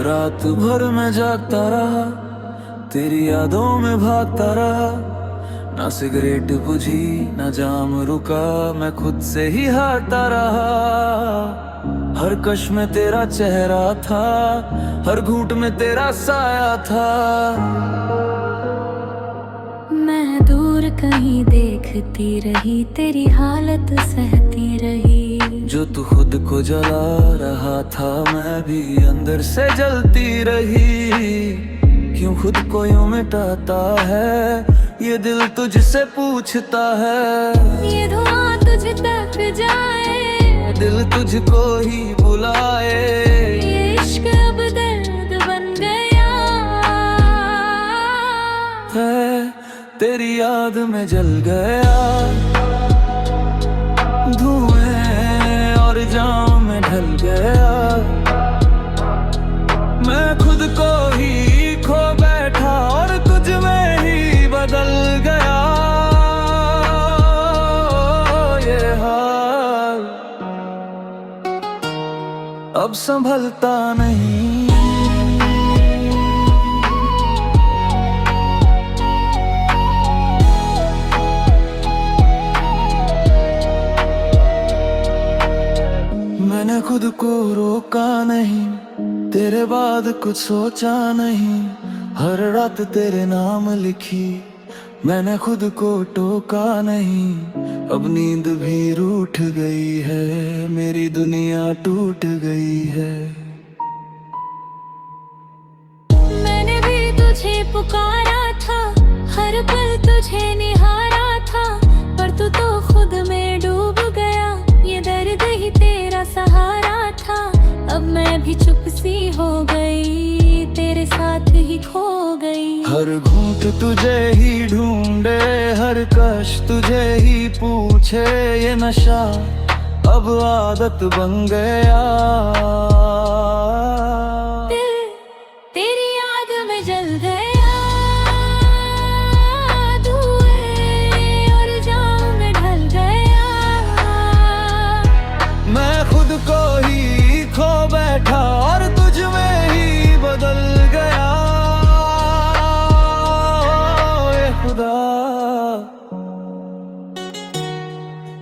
रात भर मैं जागता रहा, तेरी यादों में भागता रहा। ना सिगरेट बुझी ना जाम रुका, मैं खुद से ही हारता रहा। हर कश में तेरा चेहरा था, हर घूंट में तेरा साया था। मैं दूर कहीं देखती रही, तेरी हालत सहती रही। जो तू खुद को जला रहा था, मैं भी अंदर से जलती रही। क्यों खुद को यूं मिटाता है, ये दिल तुझसे पूछता है। ये धुआं तुझ तक जाए, दिल तुझको ही बुलाए। ये इश्क अब दर्द बन गया है, तेरी याद में जल गया। धुएं और जाम में ढल गया। मैं खुद को ही खो बैठा और तुझ में ही बदल गया। ये हाल अब संभलता नहीं। मैंने खुद को रोका नहीं, तेरे बाद कुछ सोचा नहीं। हर रात तेरे नाम लिखी, मैंने खुद को टोका नहीं। अब नींद भी रूठ गई है, मेरी दुनिया टूट गई है। मैंने भी तुझे पुकारा था, हर पल तुझे निहारा था। पर तू तो खुद में डूब गया, ये दर्द ही तेरा सहारा था। अब मैं भी चुप सी हो गई, तेरे साथ ही खो गई। हर घूंट तुझे ही ढूंढे, हर कश तुझे ही पूछे। ये नशा अब आदत बन गया। दिल तेरी याद में जल गया। धुएं और जाम में ढल गया। मैं खुद को ही खो बैठा और तुझ में ही बदल गया। ए खुदा,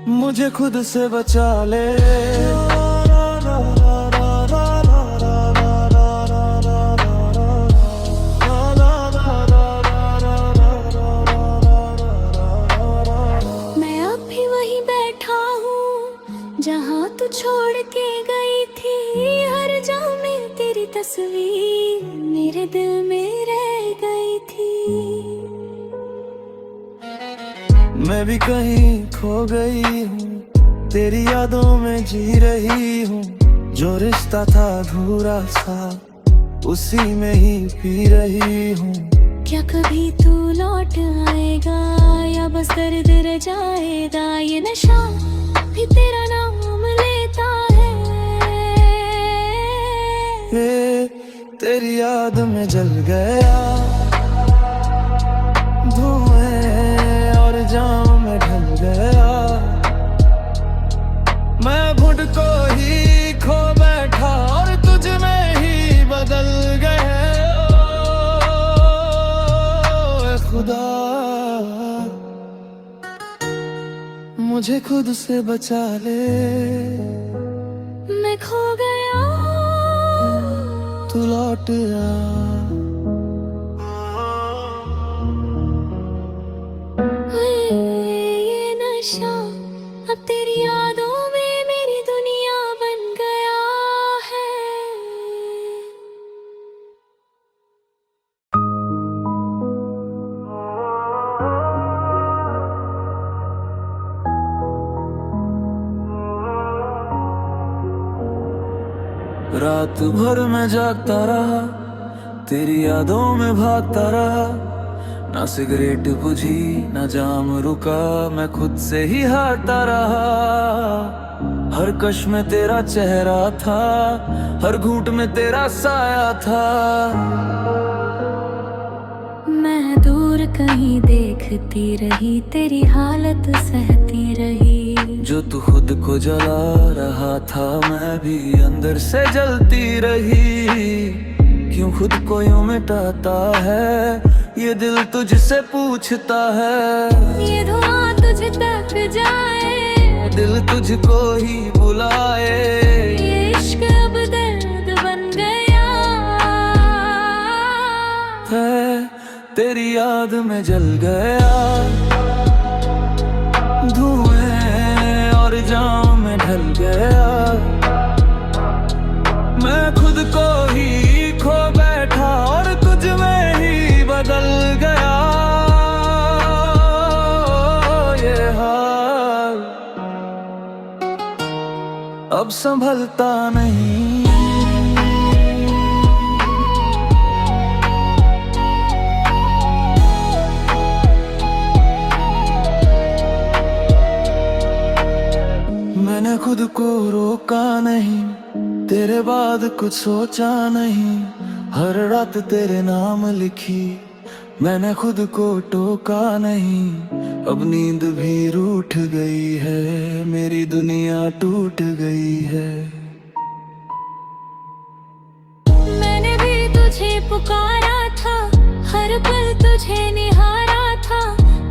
मुझे खुद से बचा ले। मैं अब भी वहीं बैठा हूँ जहाँ तू छोड़ के गई थी। हर जाम में तेरी तस्वीर मेरे दिल में रह गई थी। मैं भी कहीं खो गई हूँ, तेरी यादों में जी रही हूँ। जो रिश्ता था अधूरा सा, उसी में ही पी रही हूँ। क्या कभी तू लौट आएगा या बस दर्द रह जाएगा? ये नशा भी तेरा नाम लेता है। ये तेरी याद में जल गया। धुएं और जाम में ढल गया। मैं घुट को ही खो बैठा और तुझ में ही बदल गया। ए खुदा, मुझे खुद से बचा ले। मैं खो गया, तू लौट आ। ये नशा अब तेरी यादों में मेरी दुनिया बन गया है। रात भर मैं जागता रहा, तेरी यादों में भागता रहा। ना सिगरेट बुझी ना जाम रुका, मैं खुद से ही हारता रहा। हर कश में तेरा चेहरा था, हर घूंट में तेरा साया था। मैं दूर कहीं देखती रही, तेरी हालत सहती रही। जो तू खुद को जला रहा था, मैं भी अंदर से जलती रही। क्यों खुद को यूं मिटाता है, ये दिल तुझसे पूछता है। ये धुआं तुझ तक जाए, दिल तुझको ही बुलाए, ये इश्क अब दर्द बन गया है। तेरी याद में जल गया, धुएं और जाम में ढल गया। मैं खुद को ही खो बैठा और तुझ में ही बदल गया ये हाल, अब संभलता नहीं। मैंने खुद को रोका नहीं, तेरे बाद कुछ सोचा नहीं। हर रात तेरे नाम लिखी, मैंने खुद को टोका नहीं। अब नींद भी रूठ गई है, मेरी दुनिया टूट गई है। मैंने भी तुझे पुकारा था, हर पल तुझे निहारा था,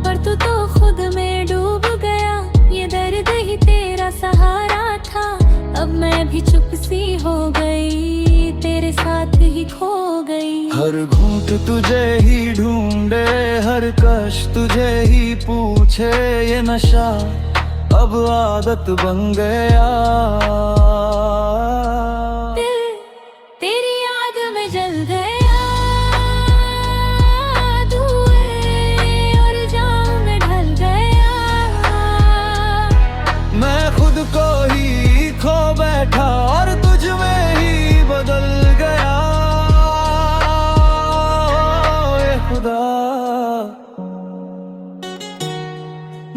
पर तू तो खुद में डूब गया। ये दर्द ही तेरा सहारा था, अब मैं भी चुप सी हो गई, तेरे साथ ही खो गई। हर घूंट तुझे ही ढूंढे, हर कश तुझे ही पूछे। ये नशा अब आदत बन गया, दिल तेरी याद में जल गया, धुएं और जाम में ढल गया। मैं खुद को ही खो बैठा और तुझ में ही बदल गया ये खुदा,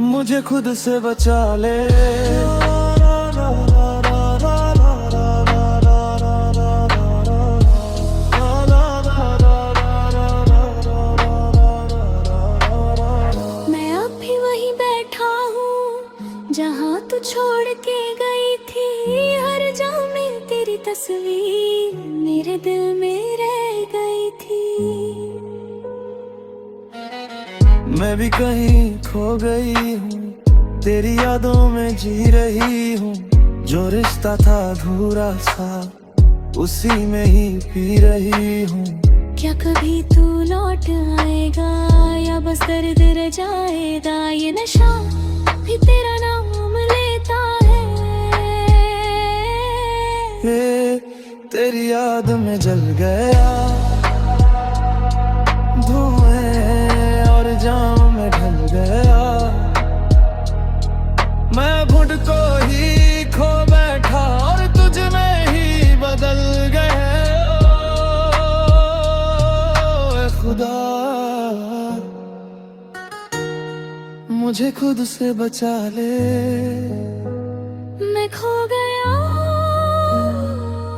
मुझे खुद से बचा ले। मैं अब भी वहीं बैठा हूँ जहाँ तू छोड़ के गई थी। हर जाम में तेरी तस्वीर मेरे दिल में रह गई थी। मैं भी कहीं खो गई हूँ, तेरी यादों में जी रही हूँ। जो रिश्ता था अधूरा सा, उसी में ही पी रही हूँ। क्या कभी तू लौट आएगा या बस दर्द रह जाएगा? ये नशा भी तेरा नाम लेता है। ये तेरी याद में जल गया, धुएं और जाम में ढल गया। मैं घुट को ही खो बैठा और तुझ में ही बदल गया ए खुदा, मुझे खुद से बचा ले। मैं खो गया,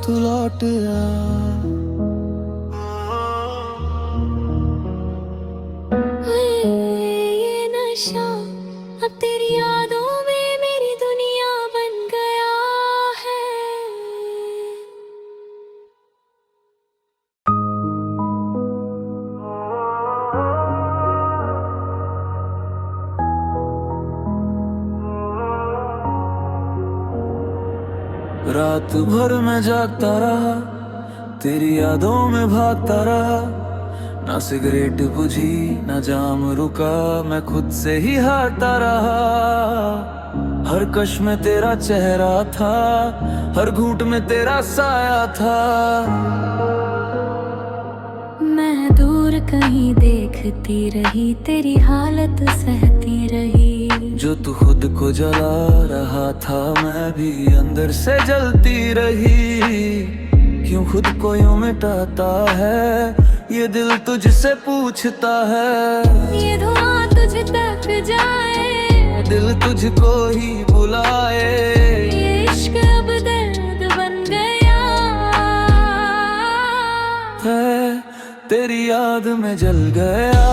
तू लौट आ। ये नशा अब तेरी यादों में मेरी दुनिया बन गया है। रात भर मैं जागता रहा, तेरी यादों में भागता रहा। ना सिगरेट बुझी ना जाम रुका, मैं खुद से ही हारता रहा। हर कश में तेरा चेहरा था, हर घूंट में तेरा साया था। मैं दूर कहीं देखती रही, तेरी हालत सहती रही। जो तू खुद को जला रहा था, मैं भी अंदर से जलती रही। क्यों खुद को यूं मिटाता है, ये दिल तुझसे पूछता है। ये धुआं तुझ तक जाए, दिल तुझको ही बुलाए, ये इश्क अब दर्द बन गया है। तेरी याद में जल गया,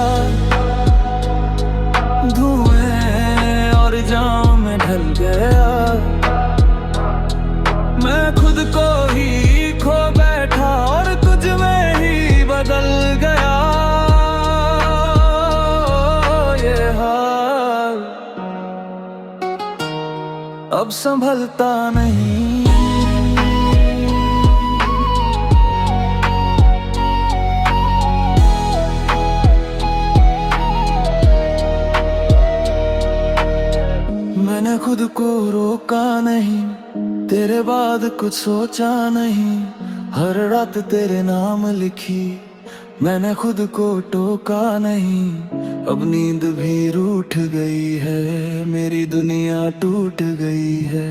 धुएं और जाम में ढल गया। मैं खुद को ही खो बैठा और तुझ में ही अब संभलता नहीं। मैंने खुद को रोका नहीं, तेरे बाद कुछ सोचा नहीं। हर रात तेरे नाम लिखी, मैंने खुद को टोका नहीं। अब नींद भी रूठ गई है, मेरी दुनिया टूट गई है।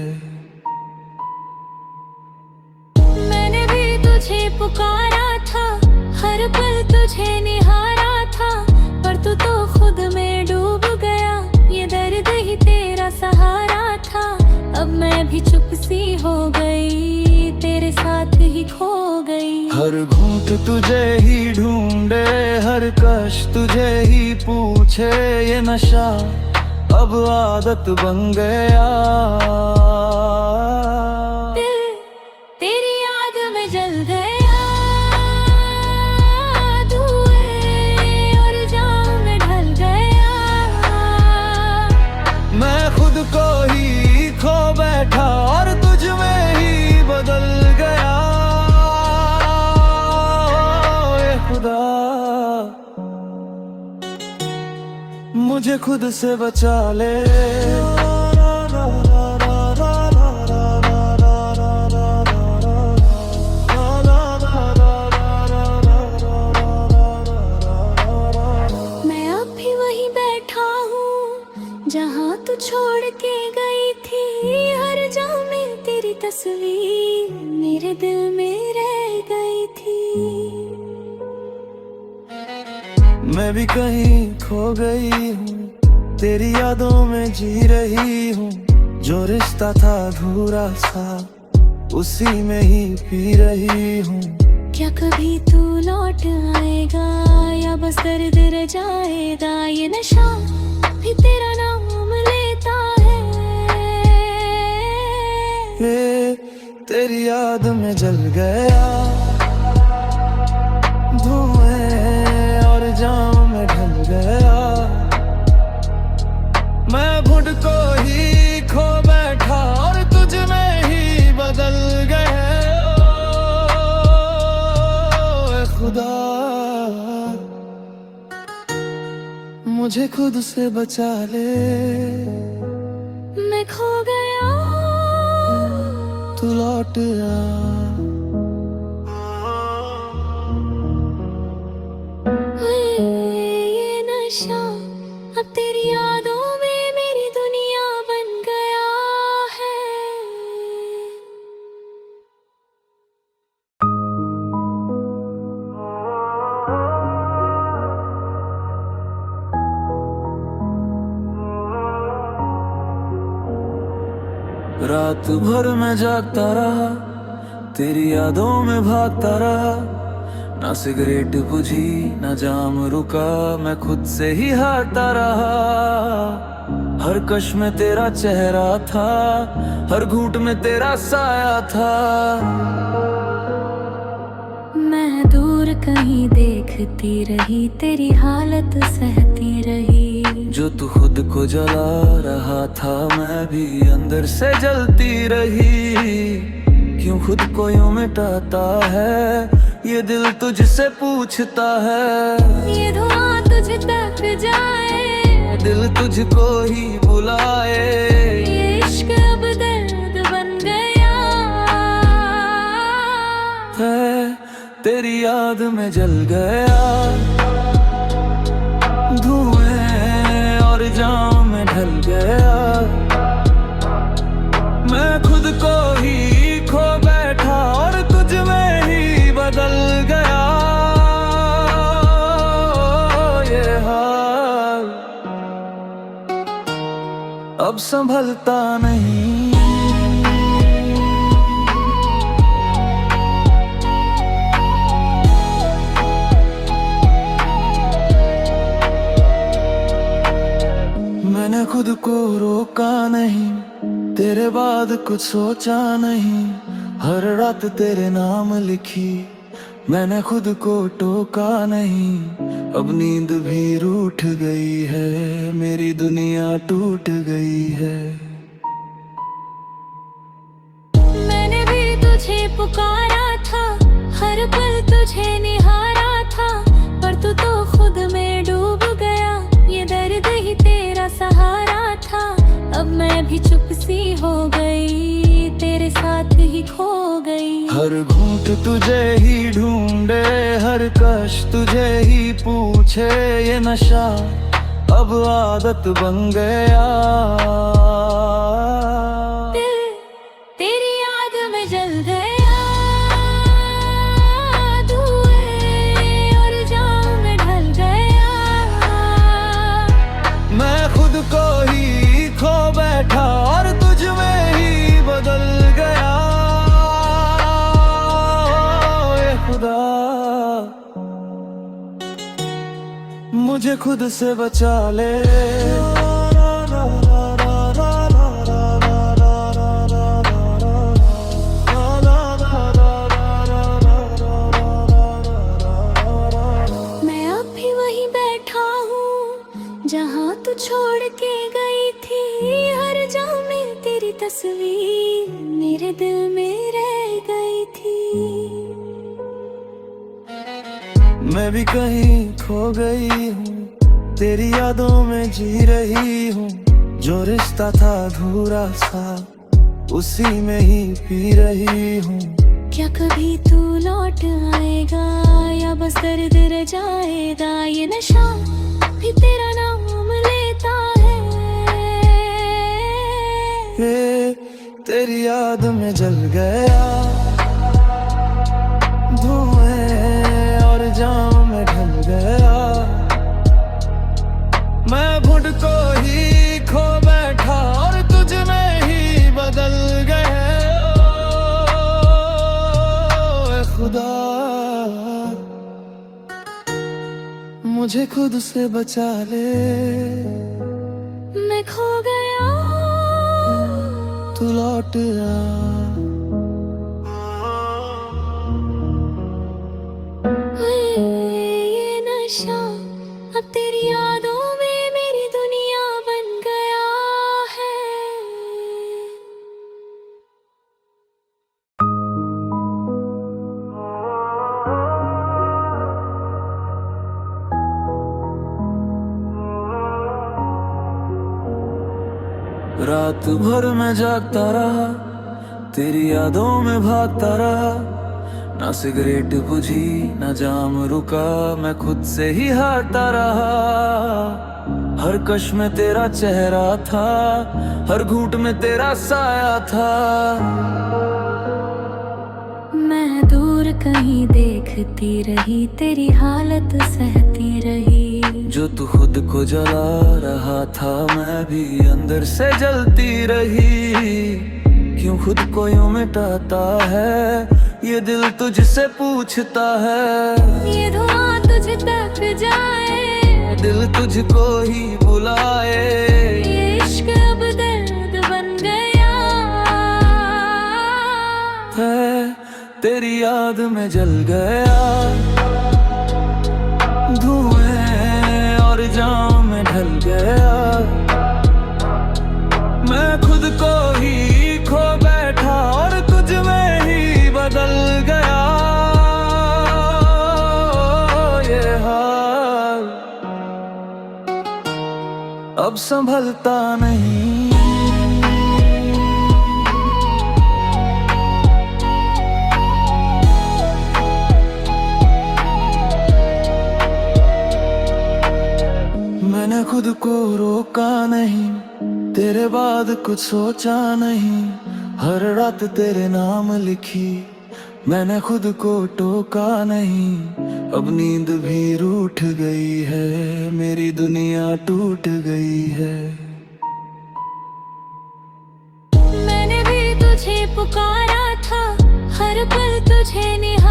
मैंने भी तुझे पुकारा था, हर पल तुझे निहारा था, पर तू तो खुद में डूब गया। ये दर्द ही तेरा सहारा था। अब मैं भी चुप सी हो गई, तेरे साथ ही खो गई। हर घूंट तुझे ही ढूंढे, हर कश तुझे ही पूछे। ये नशा अब आदत बन गया। दिल तेरी याद में जल गया, धुएं और जाम में ढल गया। मैं खुद को ही खो बैठा और तुझ में ही बदल गया। ए खुदा, मुझे खुद से बचा ले। मैं अब भी वहीं बैठा हूँ जहाँ तू छोड़ के गई थी। हर जहाँ में तेरी तस्वीर मेरे दिल में रह गई थी। मैं भी कहीं खो गई हूँ, तेरी यादों में जी रही हूँ। जो रिश्ता था अधूरा सा, उसी में ही पी रही हूँ। क्या कभी तू लौट आएगा या बस दर्द रह जाएगा? ये नशा भी तेरा नाम लेता है। ये तेरी याद में जल गया, धुएं और जाम में ढल गया। मैं घुट को ही खो बैठा और तुझ में ही बदल गया। ओ खुदा, मुझे खुद से बचा ले। मैं खो गया, तू लौट आ। ये नशा अब तेरी यादों में मेरी दुनिया बन गया है। रात भर मैं जागता रहा, तेरी यादों में भागता रहा। ना सिगरेट बुझी ना जाम रुका, मैं खुद से ही हारता रहा। हर कश में तेरा चेहरा था, हर घूंट में तेरा साया था। मैं दूर कहीं देखती रही, तेरी हालत सहती रही। जो तू खुद को जला रहा था, मैं भी अंदर से जलती रही। क्यों खुद को यूं मिटाता है, ये दिल तुझसे पूछता है। ये धुआं तुझ तक जाए, दिल तुझको ही बुलाए। ये इश्क अब दर्द बन गया है, तेरी याद में जल गया, धुएं और जाम में ढल गया। मैं खुद को ही खो बैठा और तुझ में ही बदल गया। ये हाल अब संभलता नहीं। मैंने खुद को रोका नहीं, तेरे बाद कुछ सोचा नहीं। हर रात तेरे नाम लिखी, मैंने खुद को टोका नहीं। अब नींद भी रूठ गई है, मेरी दुनिया टूट गई है। भी चुप सी हो गई, तेरे साथ ही खो गई। हर घूंट तुझे ही ढूंढे, हर कश तुझे ही पूछे, ये नशा अब आदत बन गया। दिल तेरी याद में जल गया, धुएं और जाम में ढल गया। मैं खुद को ही खो बैठा और तुझ में ही बदल गया। ये खुदा मुझे खुद से बचा ले। मैं अब भी वहीं बैठा हूँ जहाँ तू छोड़ के गई थी। हर जाम में तेरी तस्वीर मेरे दिल में रह गई थी। मैं भी कहीं खो गई हूँ, तेरी यादों में जी रही हूँ। जो रिश्ता था अधूरा सा, उसी में ही पी रही हूँ। क्या कभी तू लौट आएगा या बस दर्द रह जाएगा? ये नशा भी तेरा नाम लेता है। तेरी याद में जल गया, धुएं और जाम में ढल गया। मैं खुद को ही खो बैठा और तुझ में ही बदल गया। खुदा मुझे खुद से बचा ले। मैं खो गया, तू लौट आ। ये नशा अब तेरी यादों में मेरी दुनिया बन गया है। रात भर मैं जागता रहा, तेरी यादों में भागता रहा। ना सिगरेट बुझी ना जाम रुका, मैं खुद से ही हारता रहा। हर कश में तेरा चेहरा था, हर घूंट में तेरा साया था। मैं दूर कहीं देखती रही, तेरी हालत सहती रही। जो तू खुद को जला रहा था, मैं भी अंदर से जलती रही। क्यों खुद को यूं मिटाता है, ये दिल तुझसे पूछता है। ये धुआं तुझ तक जाए, दिल तुझको ही बुलाए। ये इश्क अब दर्द बन गया है, तेरी याद में जल गया, धुएं और जाम में ढल गया। मैं खुद को ही खो बैठा और तुझ में ही बदल गया। ये हाल अब संभलता नहीं। मैंने खुद को रोका नहीं, तेरे बाद कुछ सोचा नहीं। हर रात तेरे नाम लिखी, मैंने खुद को टोका नहीं। अब नींद भी रूठ गई है, मेरी दुनिया टूट गई है। मैंने भी तुझे पुकारा था, हर पल तुझे निहारा